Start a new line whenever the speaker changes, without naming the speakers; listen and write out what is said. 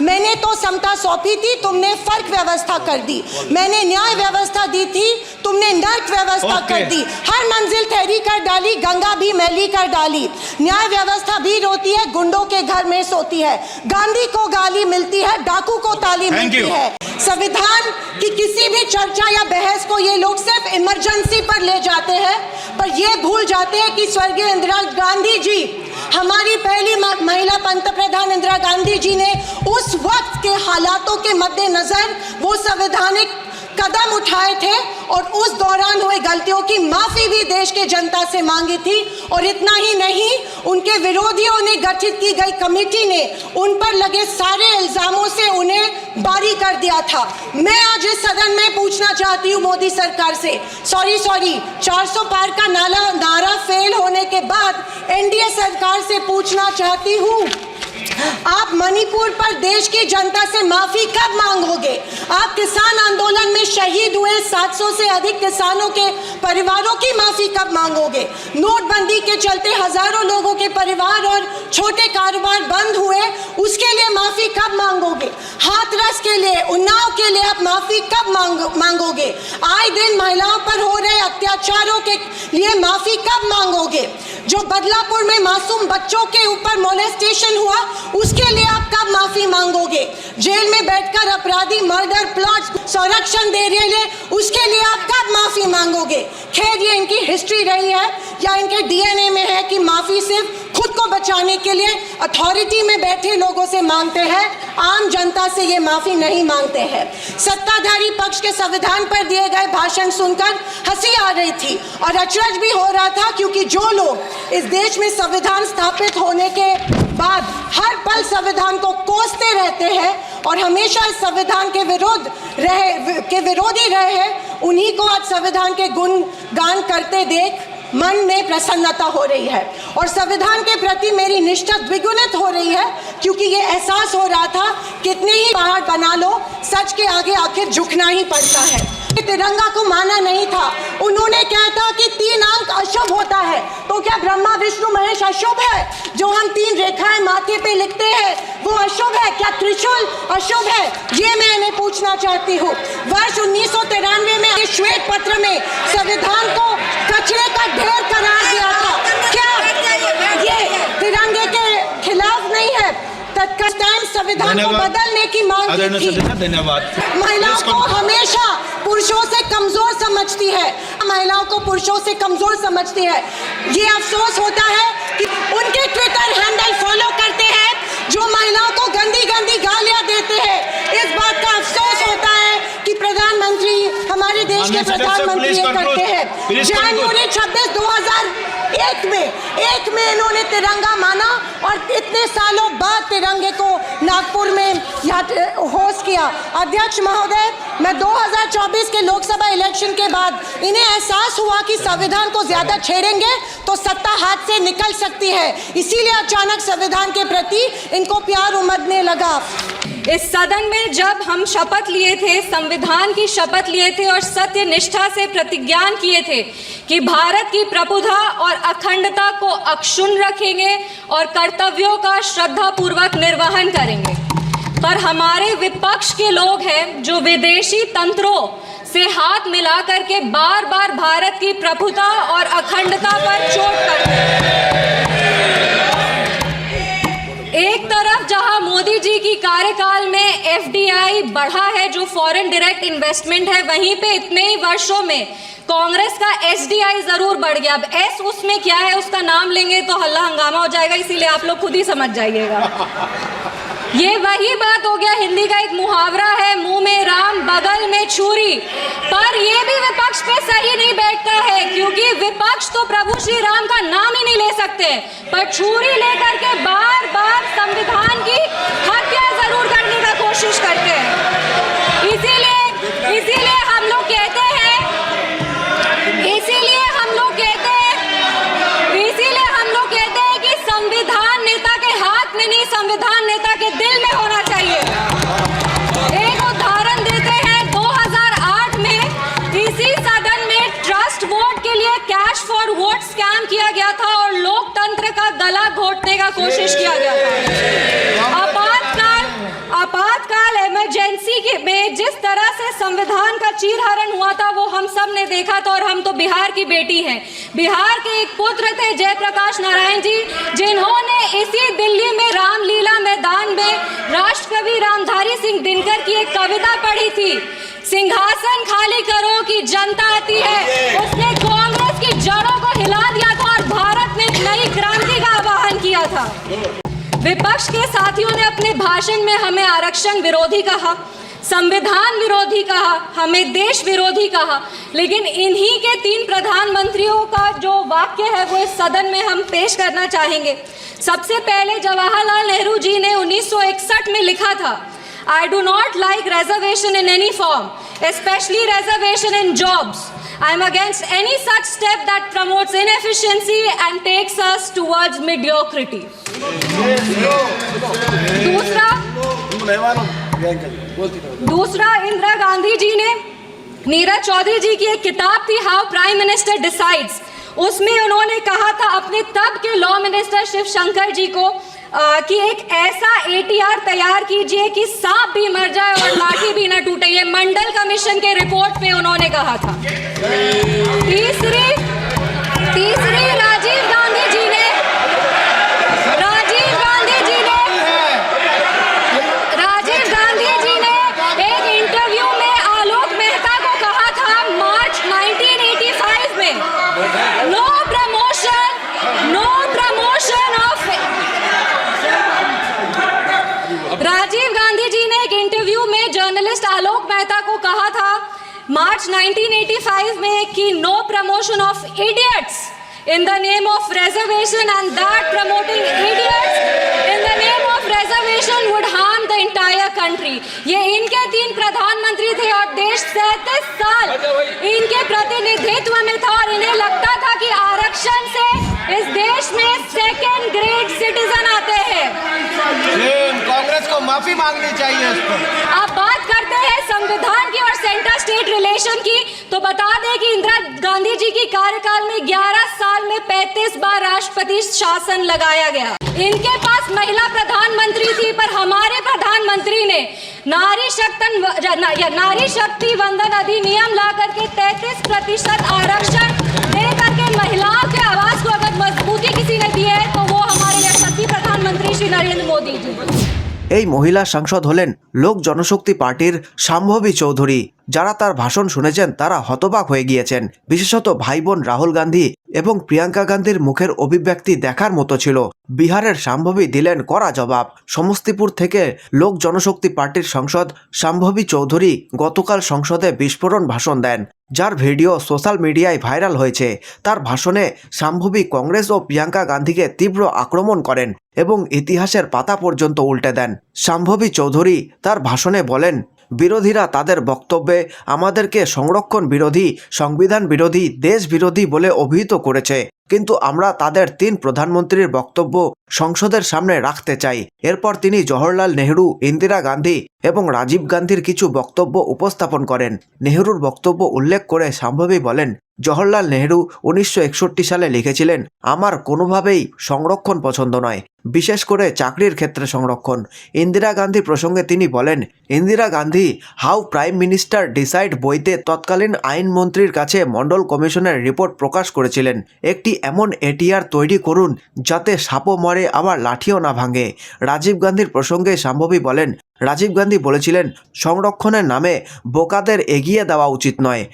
मैंने तो समता सौंपी थी, तुमने फर्क व्यवस्था कर दी। मैंने न्याय व्यवस्था दी थी, तुमने नर्क व्यवस्था कर दी। हर मंजिल ठहरी कर डाली, गंगा भी मैली कर डाली। न्याय व्यवस्था भी रोती है, गुंडों के घर में सोती है। गांधी को गाली मिलती है, डाकू को ताली मिलती है। संविधान की किसी भी चर्चा या बहस को ये लोग सिर्फ इमरजेंसी पर ले जाते हैं, पर ये भूल जाते हैं कि स्वर्गीय इंदिरा गांधी जी, हमारी पहली महिला पंतप्रधान इंदिरा गांधी जी ने उस वक्त के हालातों के मद्देनजर वो संवैधानिक कदम उठाए थे और उस दौरान हुए गलतियों की माफी भी देश के जनता से मांगी थी। और इतना ही नहीं, उनके विरोधियों ने गठित की गई कमेटी ने उन पर लगे सारे इल्जामों से उन्हें बारी कर दिया था। मैं आज इस सदन में पूछना चाहती हूँ मोदी सरकार से, सॉरी 400 पार का नारा फेल होने के बाद एनडीए सरकार से पूछना चाहती हूँ, आप मणिपुर पर देश की जनता से माफी कब मांगोगे? आप किसान आंदोलन में शहीद हुए 700 से अधिक किसानों के परिवारों की माफी कब मांगोगे? नोटबंदी के चलते हजारों लोगों के परिवार और छोटे कारोबार बंद हुए, उसके लिए माफी कब मांगोगे? हाथरस के लिए, उन्नाव के लिए आप माफी कब मांगोगे? आए दिन महिलाओं पर हो रहे अत्याचारों के लिए माफी कब मांगोगे? जो बदलापुर में मासूम बच्चों के ऊपर मोलेस्टेशन हुआ, उसके लिए आप कब माफी मांगोगे? जेल में बैठकर अपराधी मर्डर प्लॉट संरक्षण दे रहे हैं, उसके लिए आप कब माफी मांगोगे? खैर, ये इनकी हिस्ट्री रही है या इनके डीएनए में है कि माफी सिर्फ खुद को बचाने के लिए अथॉरिटी में बैठे लोगों से मांगते हैं, आम जनता से ये माफी नहीं मांगते हैं। सत्ताधारी पक्ष के संविधान पर दिए गए भाषण सुनकर हंसी आ रही थी और अचरज भी हो रहा था, क्योंकि जो लोग इस देश में संविधान स्थापित होने के बाद हर पल संविधान को कोसते रहते हैं और हमेशा इस संविधान के विरोधी रहे हैं, उन्हीं को आज संविधान के गुणगान करते देख मन में प्रसन्नता हो रही है और संविधान के प्रति मेरी निष्ठा द्विगुणित हो रही है, क्योंकि ये एहसास हो रहा था कितने ही पहाड़ बना लो, सच के आगे आखिर झुकना ही पड़ता है। तिरंगा को माना नहीं था। उन्होंने कहा था कि 3 अंक अशुभ होता है, तो क्या ब्रह्मा विष्णु महेश अशुभ है? जो हम 3 रेखाएं माथे पे लिखते हैं वो अशुभ है? क्या त्रिशूल अशुभ है? ये मैंने पूछना चाहती हूँ। वर्ष 1993 में श्वेत पत्र में संविधान को कचरे का ढेर करार दिया था। क्या ये तिरंगे के खिलाफ नहीं है? तत्काल संविधान को बदलने की मांग की।
धन्यवाद।
महिलाओं को हमेशा पुरुषों से कमजोर समझती है, महिलाओं को पुरुषों से कमजोर समझती है। ये अफसोस होता है कि उनके ट्विटर हैंडल फॉलो करते हैं जो महिलाओं को गंदी गंदी गालियां देते हैं। इस बात का अफसोस होता है कि प्रधानमंत्री, हमारे देश के प्रधानमंत्री ये करते हैं। जनवरी 26, 2001 में इन्होंने तिरंगा माना और इतने सालों बाद तिरंगे को नागपुर में होस्ट किया। अध्यक्ष महोदय, मैं 2024 के लोकसभा इलेक्शन के बाद इन्हें एहसास हुआ कि संविधान को ज्यादा छेड़ेंगे तो सत्ता हाथ से निकल सकती है, इसीलिए अचानक संविधान के प्रति इनको प्यार उमड़ने लगा।
इस सदन में जब हम शपथ लिए थे, संविधान की शपथ लिए थे और सत्य निष्ठा से प्रतिज्ञान किए थे कि भारत की प्रभुता और अखंडता को अक्षुण्ण रखेंगे और कर्तव्यों का श्रद्धापूर्वक निर्वहन करेंगे, पर हमारे विपक्ष के लोग हैं जो विदेशी तंत्रों से हाथ मिला करके बार बार भारत की प्रभुता और अखंडता पर चोट करते हैं। एक तरफ जहां मोदी जी की कार्यकाल में एफडीआई बढ़ा है, जो फॉरेन डायरेक्ट इन्वेस्टमेंट है, वहीं पे इतने ही वर्षों में कांग्रेस का एसडीआई जरूर बढ़ गया। अब एस उसमें क्या है, उसका नाम लेंगे तो हल्ला हंगामा हो जाएगा, इसीलिए आप लोग खुद ही समझ जाइएगा। ये वही बात हो गया, हिंदी का एक मुहावरा है, मुंह में राम बगल में छुरी, पर ये भी विपक्ष पे सही नहीं बैठता है, क्योंकि विपक्ष तो प्रभु श्री राम का नाम ही नहीं ले सकते, पर छुरी लेकर के बार बार संविधान की हत्या जरूर करने का कोशिश करते हैं। इसीलिए हम लोग कहते हैं कि संविधान नेता के हाथ में नहीं, संविधान नेता के दिल में होना चाहिए। एक उदाहरण देते हैं, 2008 में इसी सदन में ट्रस्ट वोट के लिए कैश फॉर वोट स्कैम किया गया था और लोकतंत्र का गला घोटने का कोशिश किया गया था। इमरजेंसी में जिस तरह से संविधान का चीरहरण हुआ था वो हम सब ने देखा था। और हम तो बिहार की बेटी हैं। बिहार के एक पुत्र थे जयप्रकाश नारायण जी, जिन्होंने इसी दिल्ली में रामलीला मैदान में राष्ट्रकवि रामधारी सिंह दिनकर की एक कविता पढ़ी थी, सिंहासन खाली करो कि जनता आती है। उसने कांग्रेस की जड़ों को हिला दिया था और भारत में एक नई क्रांति का आह्वान किया था। विपक्ष के साथियों ने अपने भाषण में हमें आरक्षण विरोधी कहा, संविधान विरोधी कहा, हमें देश विरोधी कहा, लेकिन इन्हीं के 3 प्रधानमंत्रियों का जो वाक्य है वो इस सदन में हम पेश करना चाहेंगे। सबसे पहले जवाहरलाल नेहरू जी ने 1961 में लिखा था, I do not like reservation in any form, especially reservation in jobs. I am against any such step that promotes inefficiency and takes us towards mediocrity. दूसरा इंदिरा गांधी जी ने, नीरज चौधरी जी की एक किताब थी हाउ प्राइम मिनिस्टर डिसाइड्स, उसमें उन्होंने कहा था अपने तब के लॉ मिनिस्टर शिव शंकर जी को कि एक ऐसा ATR तैयार कीजिए कि सांप भी मर जाए और लाठी भी न टूटे। ये मंडल कमीशन के रिपोर्ट पे उन्होंने कहा था। तीसरी राजीव गांधी जी ने एक इंटरव्यू में आलोक मेहता को कहा था मार्च 1985 में, no promotion of. Rajiv Gandhi ji ने एक इंटरव्यू में जर्नलिस्ट आलोक मेहता को कहा था मार्च 1985 में कि no promotion of idiots in the name of reservation and that promoting idiots in the name of reservation would harm the entire country. ये इनके 3 प्रधानमंत्री थे और देश 37 साल इनके प्रतिनिधित्व में था और इन्हें लगता था कि आरक्षण से इस देश में सेकेंड ग्रेड सिटीजन आते हैं।
कांग्रेस को माफी मांगनी चाहिए इस पर।
अब बात करते हैं संविधान की और सेंटर स्टेट रिलेशन की, तो बता दें कि इंदिरा गांधी जी की कार्यकाल में 11 साल में 35 बार राष्ट्रपति शासन लगाया गया। इनके पास महिला प्रधानमंत्री थी, पर हमारे प्रधानमंत्री ने नारी शक्ति वंदन अधिनियम ला करके 33% आरक्षण दे करके महिलाओं के आवाज को अगर मजबूती किसी ने दी है तो वो हमारे यशस्वी प्रधानमंत्री श्री नरेंद्र मोदी जी।
এই মহিলা সাংসদ হলেন লোক জনশক্তি পার্টির শাম্ভবী চৌধুরী। যারা তার ভাষণ শুনেছেন তারা হতবাক হয়ে গিয়েছেন। বিশেষত ভাই বোন রাহুল গান্ধী এবং প্রিয়াঙ্কা গান্ধীর মুখের অভিব্যক্তি দেখার মতো ছিল। বিহারের শাম্ভবী দিলেন কড়া জবাব। সমস্তিপুর থেকে লোক জনশক্তি পার্টির সাংসদ শাম্ভবী চৌধুরী গতকাল সংসদে বিস্ফোরণ ভাষণ দেন, যার ভিডিও সোশ্যাল মিডিয়ায় ভাইরাল হয়েছে। তার ভাষণে শাম্ভবী কংগ্রেস ও প্রিয়াঙ্কা গান্ধীকে তীব্র আক্রমণ করেন এবং ইতিহাসের পাতা পর্যন্ত উল্টে দেন। শাম্ভবী চৌধুরী তার ভাষণে বলেন, বিরোধীরা তাদের বক্তব্যে আমাদেরকে সংরক্ষণ বিরোধী, সংবিধান বিরোধী, দেশ বিরোধী বলে অভিহিত করেছে, কিন্তু আমরা তাদের 3 প্রধানমন্ত্রীর বক্তব্য সংসদের সামনে রাখতে চাই। এরপর তিনি জওহরলাল নেহরু, ইন্দিরা গান্ধী এবং রাজীব গান্ধীর কিছু বক্তব্য উপস্থাপন করেন। নেহরুর বক্তব্য উল্লেখ করে শাম্ভবী বলেন, জওহরলাল নেহরু 1961 সালে লিখেছিলেন, আমার কোনোভাবেই সংরক্ষণ পছন্দ নয়, বিশেষ করে চাকরির ক্ষেত্রে সংরক্ষণ। ইন্দিরা গান্ধী প্রসঙ্গে তিনি বলেন, Indira Gandhi how prime minister decide বইতে তৎকালীন আইনমন্ত্রীর কাছে মন্ডল কমিশনের রিপোর্ট প্রকাশ করেছিলেন, একটি এমন ATR তৈরি করুন যাতে সাপও মরে আবার লাঠিও না ভাঙে। রাজীব গান্ধীর প্রসঙ্গে শাম্ভবী বলেন, রাজীব গান্ধী বলেছিলেন, সংরক্ষণের নামে বোকাদের এগিয়ে দেওয়া উচিত নয়।